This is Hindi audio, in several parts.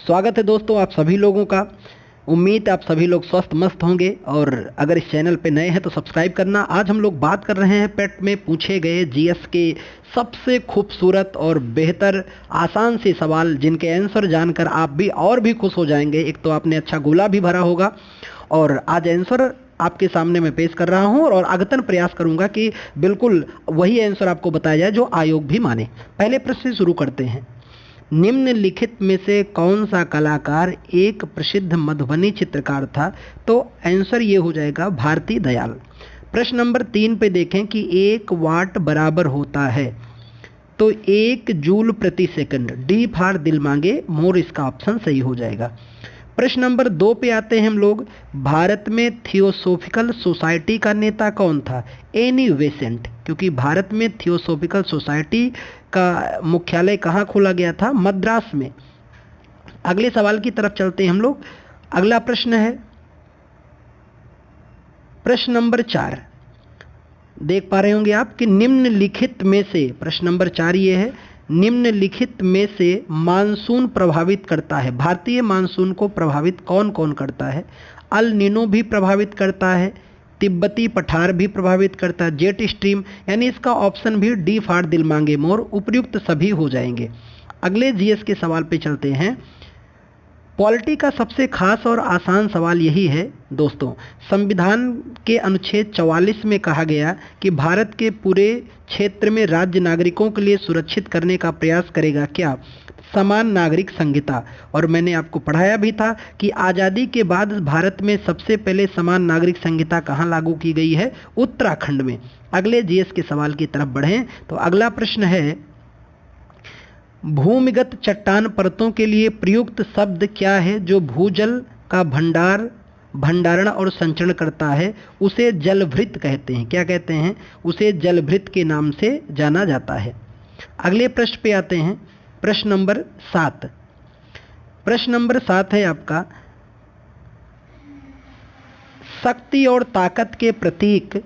स्वागत है दोस्तों आप सभी लोगों का। उम्मीद है आप सभी लोग स्वस्थ मस्त होंगे और अगर इस चैनल पे नए हैं तो सब्सक्राइब करना। आज हम लोग बात कर रहे हैं पेट में पूछे गए जीएस के सबसे खूबसूरत और बेहतर आसान से सवाल जिनके आंसर जानकर आप भी और भी खुश हो जाएंगे। एक तो आपने अच्छा गोला भी भरा होगा और आज आंसर आपके सामने मैं पेश कर रहा हूं और अगतन प्रयास करूंगा कि बिल्कुल वही आंसर आपको बताया जाए जो आयोग भी माने। पहले प्रश्न से शुरू करते हैं। निम्नलिखित में से कौन सा कलाकार एक प्रसिद्ध मधुबनी चित्रकार था? तो आंसर ये हो जाएगा भारती दयाल। प्रश्न नंबर 3 पे देखें कि 1 वाट बराबर होता है तो 1 जूल प्रति सेकंड। डी फॉर दिल मांगे मोर इसका ऑप्शन सही हो जाएगा। प्रश्न नंबर 2 पे आते हैं हम लोग। भारत में थियोसॉफिकल सोसाइटी का नेता कौन था? एनी बेसेंट, क्योंकि भारत में थियोसॉफिकल सोसाइटी का मुख्यालय कहाँ खोला गया था? मद्रास में। अगले सवाल की तरफ चलते हैं हम लोग। अगला प्रश्न है प्रश्न नंबर 4। देख पा रहे होंगे आप कि निम्नलिखित में से, प्रश्न नंबर 4 ये है, निम्नलिखित में से मानसून प्रभावित करता है, भारतीय मानसून को प्रभावित कौन कौन करता है? अल नीनो भी प्रभावित करता है, तिब्बती पठार भी प्रभावित करता है, जेट स्ट्रीम, यानी इसका ऑप्शन भी डी फॉर दिल मांगे मोर उपयुक्त सभी हो जाएंगे। अगले जीएस के सवाल पे चलते हैं। पॉलिटी का सबसे खास और आसान सवाल यही है दोस्तों, संविधान के अनुच्छेद 44 में कहा गया कि भारत के पूरे क्षेत्र में राज्य नागरिकों के लिए सुरक्षित करने का प्रयास करेगा क्या? समान नागरिक संहिता। और मैंने आपको पढ़ाया भी था कि आज़ादी के बाद भारत में सबसे पहले समान नागरिक संहिता कहाँ लागू की गई है? उत्तराखंड में। अगले जीएस के सवाल की तरफ बढ़ें तो अगला प्रश्न है, भूमिगत चट्टान परतों के लिए प्रयुक्त शब्द क्या है जो भूजल का भंडारण और संचरण करता है? उसे जलभृत कहते हैं। क्या कहते हैं? उसे जलभृत के नाम से जाना जाता है। अगले प्रश्न पे आते हैं, प्रश्न नंबर 7। प्रश्न नंबर 7 है आपका, शक्ति और ताकत के प्रतीक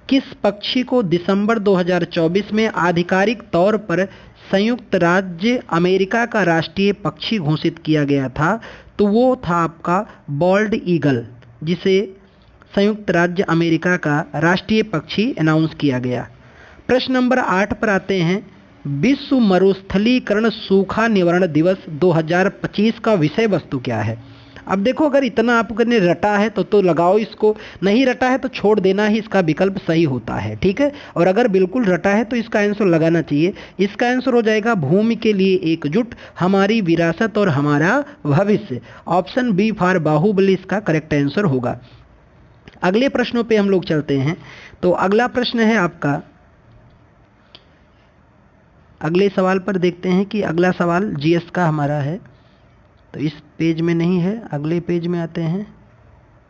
किस पक्षी को दिसंबर 2024 में आधिकारिक तौर पर संयुक्त राज्य अमेरिका का राष्ट्रीय पक्षी घोषित किया गया था? तो वो था आपका बॉल्ड ईगल, जिसे संयुक्त राज्य अमेरिका का राष्ट्रीय पक्षी अनाउंस किया गया। प्रश्न नंबर 8 पर आते हैं। विश्व मरुस्थलीकरण सूखा निवारण दिवस 2025 का विषय वस्तु क्या है? अब देखो, अगर इतना आपने रटा है तो लगाओ इसको, नहीं रटा है तो छोड़ देना ही इसका विकल्प सही होता है, ठीक है। और अगर बिल्कुल रटा है तो इसका आंसर लगाना चाहिए। इसका आंसर हो जाएगा भूमि के लिए एकजुट, हमारी विरासत और हमारा भविष्य। ऑप्शन बी फॉर बाहुबली इसका करेक्ट आंसर होगा। अगले प्रश्नों पे हम लोग चलते हैं। तो अगला प्रश्न है आपका, अगले सवाल पर देखते हैं कि अगला सवाल जीएस का हमारा है। तो इस पेज में नहीं है, अगले पेज में आते हैं।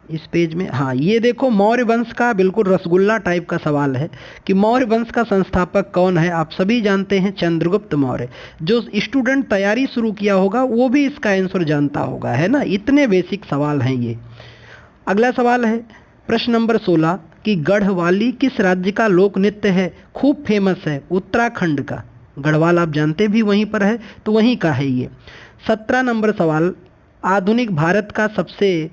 इस पेज में, हाँ, ये देखो मौर्य वंश का बिल्कुल रसगुल्ला टाइप का सवाल है कि मौर्य वंश का संस्थापक कौन है? आप सभी जानते हैं चंद्रगुप्त मौर्य। जो स्टूडेंट तैयारी शुरू किया होगा वो भी इसका आंसर जानता होगा, है ना। इतने बेसिक सवाल हैं ये। अगला सवाल है प्रश्न नंबर 16 कि गढ़वाली किस राज्य का लोक नृत्य है? खूब फेमस है, उत्तराखंड का। गढ़वाल आप जानते भी वहीं पर है, तो वहीं का है ये। 17 नंबर सवाल, आधुनिक भारत का सबसे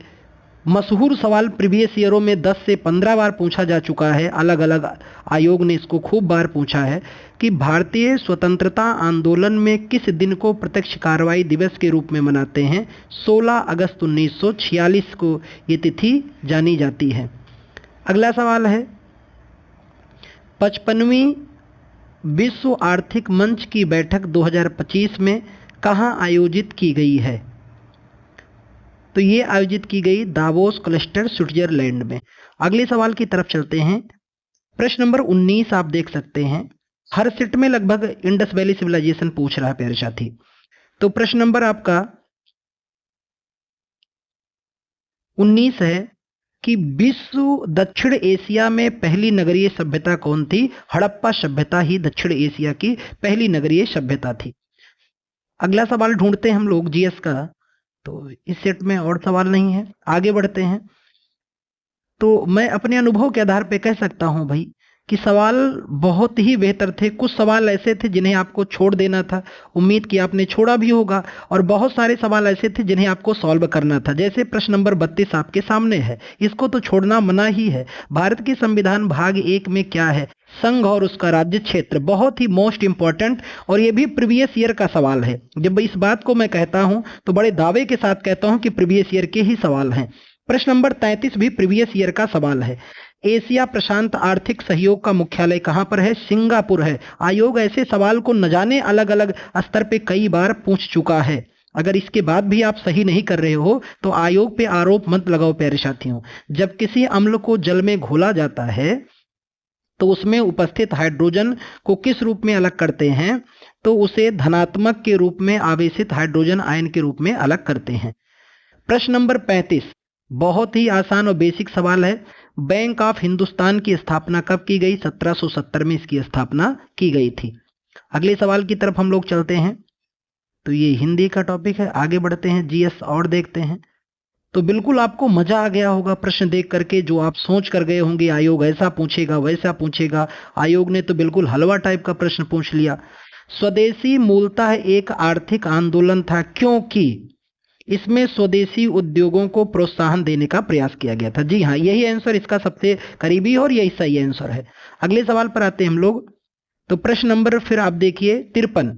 मशहूर सवाल प्रीवियस ईयरों में 10 से 15 बार पूछा जा चुका है। अलग अलग आयोग ने इसको खूब बार पूछा है कि भारतीय स्वतंत्रता आंदोलन में किस दिन को प्रत्यक्ष कार्रवाई दिवस के रूप में मनाते हैं? 16 अगस्त 1946 को ये तिथि जानी जाती है। अगला सवाल है, 55वीं विश्व आर्थिक मंच की बैठक 2025 में कहाँ आयोजित की गई है? तो ये आयोजित की गई दावोस क्लस्टर स्विट्जरलैंड में। अगले सवाल की तरफ चलते हैं। प्रश्न नंबर 19 आप देख सकते हैं, हर सेट में लगभग इंडस वैली सिविलाइजेशन पूछ रहा है प्यारे साथी। तो प्रश्न नंबर आपका 19 है कि विश्व दक्षिण एशिया में पहली नगरीय सभ्यता कौन थी? हड़प्पा सभ्यता ही दक्षिण एशिया की पहली नगरीय सभ्यता थी। अगला सवाल ढूंढते हैं हम लोग जीएस का। तो इस सेट में और सवाल नहीं है, आगे बढ़ते हैं। तो मैं अपने अनुभव के आधार पे कह सकता हूं भाई कि सवाल बहुत ही बेहतर थे। कुछ सवाल ऐसे थे जिन्हें आपको छोड़ देना था, उम्मीद कि आपने छोड़ा भी होगा, और बहुत सारे सवाल ऐसे थे जिन्हें आपको सॉल्व करना था। जैसे प्रश्न नंबर 32 आपके सामने है, इसको तो छोड़ना मना ही है। भारत के संविधान भाग 1 में क्या है? संघ और उसका राज्य क्षेत्र। बहुत ही मोस्ट इंपॉर्टेंट, और ये भी प्रीवियस ईयर का सवाल है। जब इस बात को मैं कहता हूं तो बड़े दावे के साथ कहता हूं कि प्रीवियस ईयर के ही सवाल हैं। प्रश्न नंबर 33 भी प्रीवियस ईयर का सवाल है। एशिया प्रशांत आर्थिक सहयोग का मुख्यालय कहां पर है? सिंगापुर है। आयोग ऐसे सवाल को न जाने अलग अलग स्तर पे कई बार पूछ चुका है। अगर इसके बाद भी आप सही नहीं कर रहे हो तो आयोग पे आरोप मत लगाओ प्यारे साथियों। जब किसी अम्ल को जल में घोला जाता है तो उसमें उपस्थित हाइड्रोजन को किस रूप में अलग करते हैं? तो उसे धनात्मक के रूप में आवेशित हाइड्रोजन आयन के रूप में अलग करते हैं। प्रश्न नंबर 35 बहुत ही आसान और बेसिक सवाल है। बैंक ऑफ हिंदुस्तान की स्थापना कब की गई? 1770 में इसकी स्थापना की गई थी। अगले सवाल की तरफ हम लोग चलते हैं। तो ये हिंदी का टॉपिक है, आगे बढ़ते हैं, जीएस और देखते हैं। तो बिल्कुल आपको मजा आ गया होगा प्रश्न देख करके, जो आप सोच कर गए होंगे आयोग ऐसा पूछेगा वैसा पूछेगा। आयोग ने तो बिल्कुल हलवा टाइप का प्रश्न पूछ लिया। स्वदेशी मूलतः एक आर्थिक आंदोलन था क्योंकि इसमें स्वदेशी उद्योगों को प्रोत्साहन देने का प्रयास किया गया था। जी हाँ, यही आंसर इसका सबसे करीबी है और यही सही आंसर है। अगले सवाल पर आते हैं हम लोग। तो प्रश्न नंबर फिर आप देखिए 53।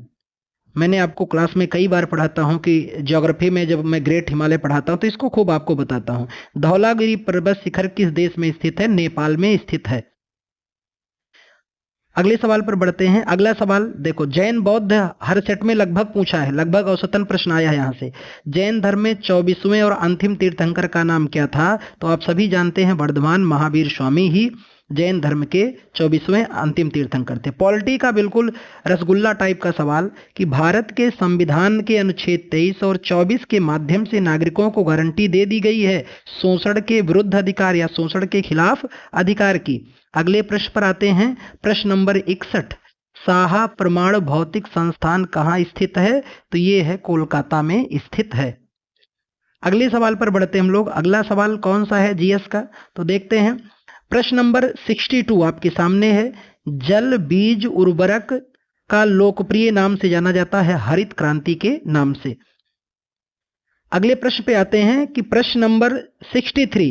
मैंने आपको क्लास में कई बार पढ़ाता हूं कि ज्योग्राफी में जब मैं ग्रेट हिमालय पढ़ाता हूं तो इसको खूब आपको बताता हूं। धौलागिरी पर्वत शिखर किस देश में स्थित है? नेपाल में स्थित है। अगले सवाल पर बढ़ते हैं। अगला सवाल देखो, जैन बौद्ध हर सेट में लगभग पूछा है, लगभग औसतन प्रश्न आया है यहाँ से। जैन धर्म में 24वें और अंतिम तीर्थंकर का नाम क्या था? तो आप सभी जानते हैं वर्धमान महावीर स्वामी ही जैन धर्म के 24वें अंतिम तीर्थंकर थे। पॉलिटी का बिल्कुल रसगुल्ला टाइप का सवाल कि भारत के संविधान के अनुच्छेद 23 और 24 के माध्यम से नागरिकों को गारंटी दे दी गई है शोषण के विरुद्ध अधिकार या शोषण के खिलाफ अधिकार की। अगले प्रश्न पर आते हैं। प्रश्न नंबर 61, साहा परमाणु भौतिक संस्थान कहाँ स्थित है? तो ये है कोलकाता में स्थित है। अगले सवाल पर बढ़ते हैं हम लोग। अगला सवाल कौन सा है जीएस का? तो देखते हैं। प्रश्न नंबर 62 आपके सामने है। जल बीज उर्वरक का लोकप्रिय नाम से जाना जाता है हरित क्रांति के नाम से। अगले प्रश्न पे आते हैं कि प्रश्न नंबर 63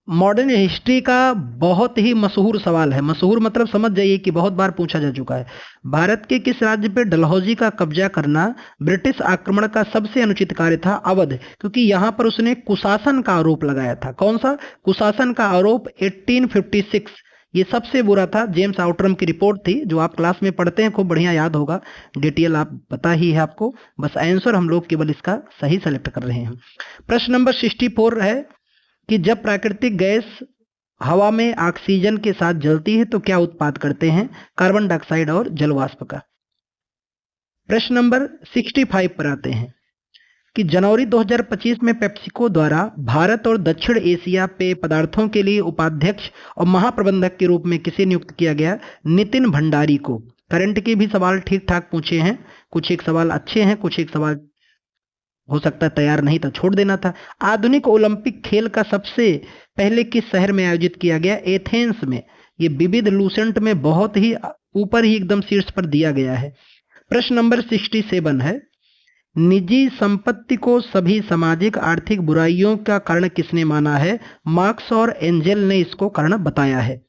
मॉडर्न हिस्ट्री का बहुत ही मशहूर सवाल है। मशहूर मतलब समझ जाइए कि बहुत बार पूछा जा चुका है। भारत के किस राज्य पे डलहौजी का कब्जा करना ब्रिटिश आक्रमण का सबसे अनुचित कार्य था? अवध, क्योंकि यहां पर उसने कुशासन का आरोप लगाया था। कौन सा? कुशासन का आरोप 1856। ये सबसे बुरा था। जेम्स आउटरम की रिपोर्ट थी जो आप क्लास में पढ़ते हैं, खूब बढ़िया याद होगा। डिटेल आप पता ही है आपको, बस आंसर हम लोग केवल इसका सही सेलेक्ट कर रहे हैं। प्रश्न नंबर 64 है कि जब प्राकृतिक गैस हवा में ऑक्सीजन के साथ जलती है तो क्या उत्पाद करते हैं? कार्बन डाइऑक्साइड और जलवाष्प का। प्रश्न नंबर 65 पर आते हैं कि जनवरी 2025 में पेप्सिको द्वारा भारत और दक्षिण एशिया पेय पदार्थों के लिए उपाध्यक्ष और महाप्रबंधक के रूप में किसे नियुक्त किया गया? नितिन भंडारी को। करंट के भी सवाल ठीक ठाक पूछे हैं, कुछ एक सवाल अच्छे हैं, कुछ एक सवाल हो सकता है तैयार नहीं था, छोड़ देना था। आधुनिक ओलंपिक खेल का सबसे पहले किस शहर में आयोजित किया गया? एथेंस में। ये विविध लूसेंट में बहुत ही ऊपर ही एकदम शीर्ष पर दिया गया है। प्रश्न नंबर 67 है, निजी संपत्ति को सभी सामाजिक आर्थिक बुराइयों का कारण किसने माना है? मार्क्स और एंजेल ने इसको कारण बताया है।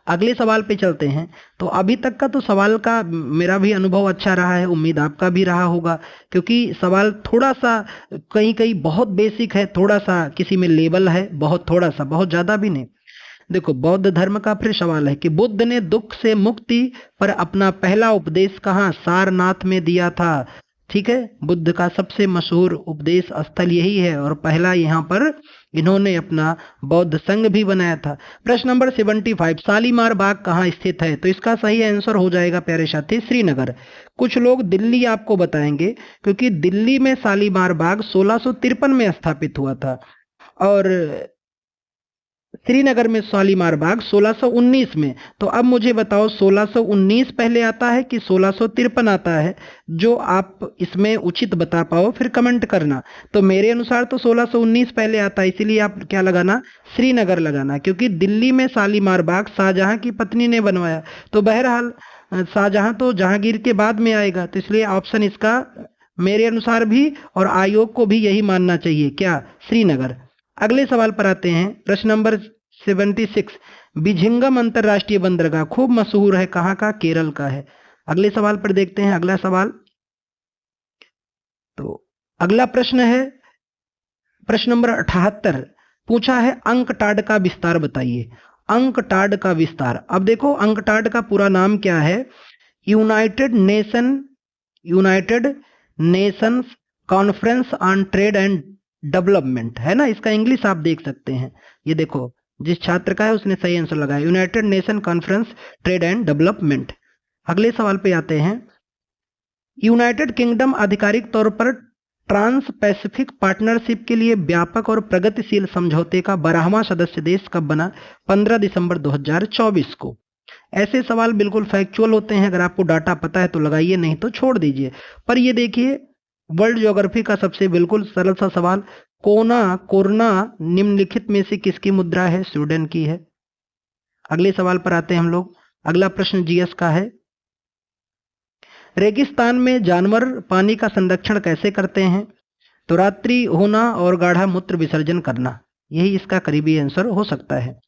अगले सवाल पे चलते हैं। तो अभी तक का तो सवाल का मेरा भी अनुभव अच्छा रहा है, उम्मीद आपका भी रहा होगा, क्योंकि सवाल थोड़ा सा कहीं कहीं बहुत बेसिक है, थोड़ा सा किसी में लेवल है, बहुत थोड़ा सा, बहुत ज्यादा भी नहीं। देखो, बौद्ध धर्म का फिर सवाल है कि बुद्ध ने दुख से मुक्ति पर अपना पहला उपदेश कहाँ? सारनाथ में दिया था। ठीक है, बुद्ध का सबसे मशहूर उपदेश स्थल यही है और पहला यहाँ पर इन्होंने अपना बौद्ध संघ भी बनाया था। प्रश्न नंबर 75, शालीमार बाग कहाँ स्थित है? तो इसका सही आंसर हो जाएगा प्यारे साथी श्रीनगर। कुछ लोग दिल्ली आपको बताएंगे क्योंकि दिल्ली में शालीमार बाग 1653 में स्थापित हुआ था और श्रीनगर में शालीमार बाग 1619 में। तो अब मुझे बताओ 1619 पहले आता है कि 1653 आता है? जो आप इसमें उचित बता पाओ फिर कमेंट करना। तो मेरे अनुसार तो 1619 पहले आता है, इसीलिए आप क्या लगाना, श्रीनगर लगाना, क्योंकि दिल्ली में शालीमार बाग शाहजहां की पत्नी ने बनवाया। तो बहरहाल शाहजहां तो जहांगीर के बाद में आएगा, तो इसलिए ऑप्शन इसका मेरे अनुसार भी और आयोग को भी यही मानना चाहिए, क्या, श्रीनगर। अगले सवाल पर आते हैं, प्रश्न नंबर 76। बिझिंगम अंतरराष्ट्रीय बंदरगाह खूब मशहूर है, कहाँ का, केरल का है। अगले सवाल पर देखते हैं, अगला सवाल। तो अगला प्रश्न है प्रश्न नंबर 78, पूछा है अंकटाड का विस्तार बताइए। अंकटाड का विस्तार, अब देखो अंकटाड का पूरा नाम क्या है, United Nations conference on trade and development, है ना, इसका इंग्लिश आप देख सकते हैं। ये देखो जिस छात्र का है उसने सही आंसर लगाया, United nation conference trade and development. अगले सवाल पे आते हैं, यूनाइटेड किंगडम आधिकारिक तौर पर ट्रांस पैसिफिक पार्टनरशिप के लिए व्यापक और प्रगतिशील समझौते का 12वां सदस्य देश कब बना? 15 दिसंबर 2024 को। ऐसे सवाल बिल्कुल फैक्चुअल होते हैं, अगर आपको डाटा पता है तो लगाइए, नहीं तो छोड़ दीजिए। पर ये देखिए वर्ल्ड ज्योग्राफी का सबसे बिल्कुल सरल सा सवाल, कोरना निम्नलिखित में से किसकी मुद्रा है? स्वीडन की है। अगले सवाल पर आते हैं हम लोग। अगला प्रश्न जीएस का है, रेगिस्तान में जानवर पानी का संरक्षण कैसे करते हैं? तो रात्रि होना और गाढ़ा मूत्र विसर्जन करना, यही इसका करीबी आंसर हो सकता है।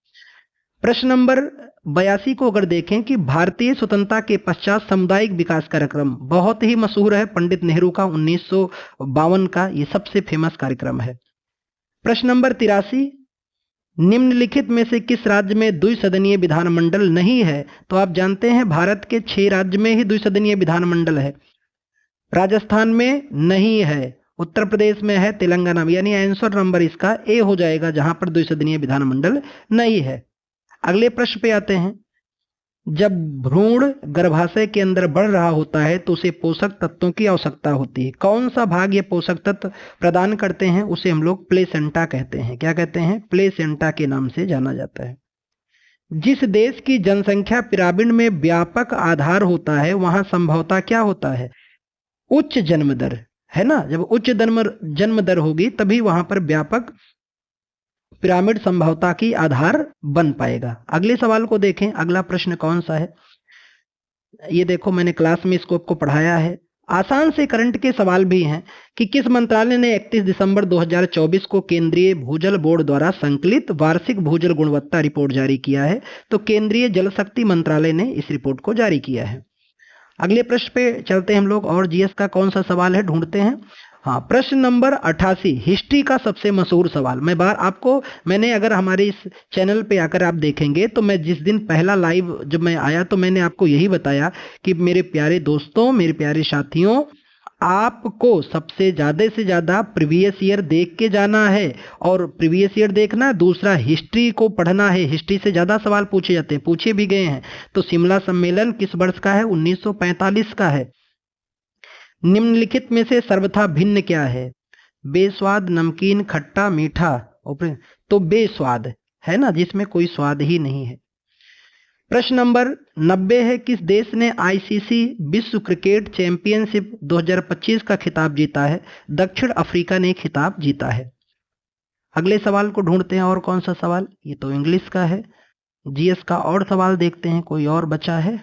प्रश्न नंबर 82 को अगर देखें कि भारतीय स्वतंत्रता के पश्चात सामुदायिक विकास कार्यक्रम बहुत ही मशहूर है, पंडित नेहरू का 1952 का ये सबसे फेमस कार्यक्रम है। प्रश्न नंबर 83, निम्नलिखित में से किस राज्य में द्विसदनीय विधानमंडल नहीं है? तो आप जानते हैं भारत के 6 राज्य में ही द्विसदनीय विधानमंडल है। राजस्थान में नहीं है, उत्तर प्रदेश में है, तेलंगाना में, यानी आंसर नंबर इसका ए हो जाएगा, जहां पर द्विसदनीय विधानमंडल नहीं है। अगले प्रश्न पे आते हैं, जब भ्रूण गर्भाशय के अंदर बढ़ रहा होता है तो उसे पोषक तत्वों की आवश्यकता होती है। कौन सा भाग ये पोषक तत्व प्रदान करते हैं? उसे हम लोग प्लेसेंटा कहते हैं। क्या कहते हैं? प्लेसेंटा के नाम से जाना जाता है। जिस देश की जनसंख्या पिरामिड में व्यापक आधार होता है वहां संभवतः क्या होता है? उच्च जन्म दर, है ना। जब उच्च जन्म दर होगी तभी वहां पर व्यापक पिरामिड संभवता की आधार बन पाएगा। अगले सवाल को देखें, अगला प्रश्न कौन सा है? ये देखो मैंने क्लास में इसको आपको पढ़ाया है, आसान से करंट के सवाल भी हैं कि किस मंत्रालय ने 31 दिसंबर 2024 को केंद्रीय भूजल बोर्ड द्वारा संकलित वार्षिक भूजल गुणवत्ता रिपोर्ट जारी किया है? तो केंद्रीय जल शक्ति मंत्रालय ने इस रिपोर्ट को जारी किया है। अगले प्रश्न पे चलते हैं हम लोग, और जीएस का कौन सा सवाल है ढूंढते हैं। हाँ, प्रश्न नंबर 88, हिस्ट्री का सबसे मशहूर सवाल। मैंने अगर हमारे इस चैनल पे आकर आप देखेंगे तो मैं जिस दिन पहला लाइव जब मैं आया तो मैंने आपको यही बताया कि मेरे प्यारे दोस्तों, मेरे प्यारे साथियों, आपको सबसे से ज्यादा प्रीवियस ईयर देख के जाना है, और प्रीवियस ईयर देखना, दूसरा हिस्ट्री को पढ़ना है। हिस्ट्री से ज्यादा सवाल पूछे जाते हैं, पूछे भी गए हैं। तो शिमला सम्मेलन किस वर्ष का है? 1945 का है। निम्नलिखित में से सर्वथा भिन्न क्या है? बेस्वाद, नमकीन, खट्टा, मीठा। तो बेस्वाद है ना, जिसमें कोई स्वाद ही नहीं है। प्रश्न नंबर 90 है, किस देश ने आईसीसी विश्व क्रिकेट चैंपियनशिप 2025 का खिताब जीता है? दक्षिण अफ्रीका ने खिताब जीता है। अगले सवाल को ढूंढते हैं, और कौन सा सवाल? ये तो इंग्लिश का है। जीएस का और सवाल देखते हैं, कोई और बचा है?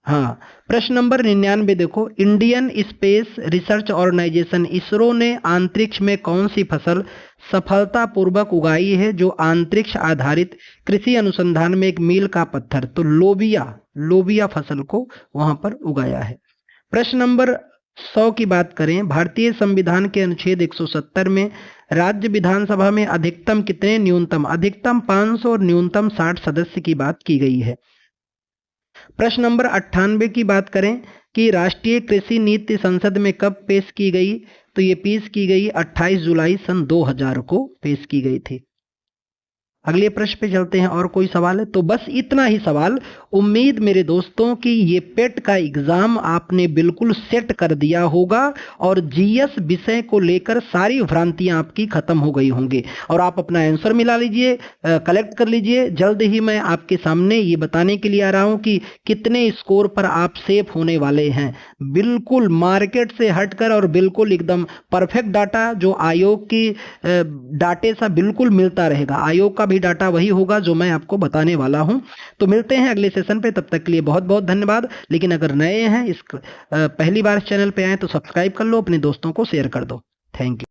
हाँ, प्रश्न नंबर 99 देखो, Indian space research organisation ISRO ने अंतरिक्ष में कौन सी फसल सफलतापूर्वक उगाई है जो अंतरिक्ष आधारित कृषि अनुसंधान में एक मील का पत्थर, तो लोबिया फसल को वहां पर उगाया है। प्रश्न नंबर 100 की बात करें, भारतीय संविधान के अनुच्छेद 170 में राज्य विधानसभा में अधिकतम कितने, अधिकतम 500 और न्यूनतम 60 सदस्य की बात की गई है। प्रश्न नंबर 98 की बात करें कि राष्ट्रीय कृषि नीति संसद में कब पेश की गई? तो ये पेश की गई 28 जुलाई सन 2000 को पेश की गई थी। अगले प्रश्न पे चलते हैं। और कोई सवाल है तो बस इतना ही सवाल। उम्मीद मेरे दोस्तों कि ये पेट का एग्जाम आपने बिल्कुल सेट कर दिया होगा और जीएस विषय को लेकर सारी भ्रांतियां आपकी खत्म हो गई होंगी और आप अपना आंसर मिला लीजिए, कलेक्ट कर लीजिए। जल्द ही मैं आपके सामने ये बताने के लिए आ रहा हूं कि कितने स्कोर पर आप सेफ होने वाले हैं, बिल्कुल मार्केट से हटकर और बिल्कुल एकदम परफेक्ट डाटा जो आयोग की डाटे सा बिल्कुल मिलता रहेगा। आयोग का भी डाटा वही होगा जो मैं आपको बताने वाला हूं। तो मिलते हैं अगले सेशन पे, तब तक के लिए बहुत बहुत धन्यवाद। लेकिन अगर नए हैं, पहली बार इस चैनल पे आए तो सब्सक्राइब कर लो, अपने दोस्तों को शेयर कर दो। Thank you.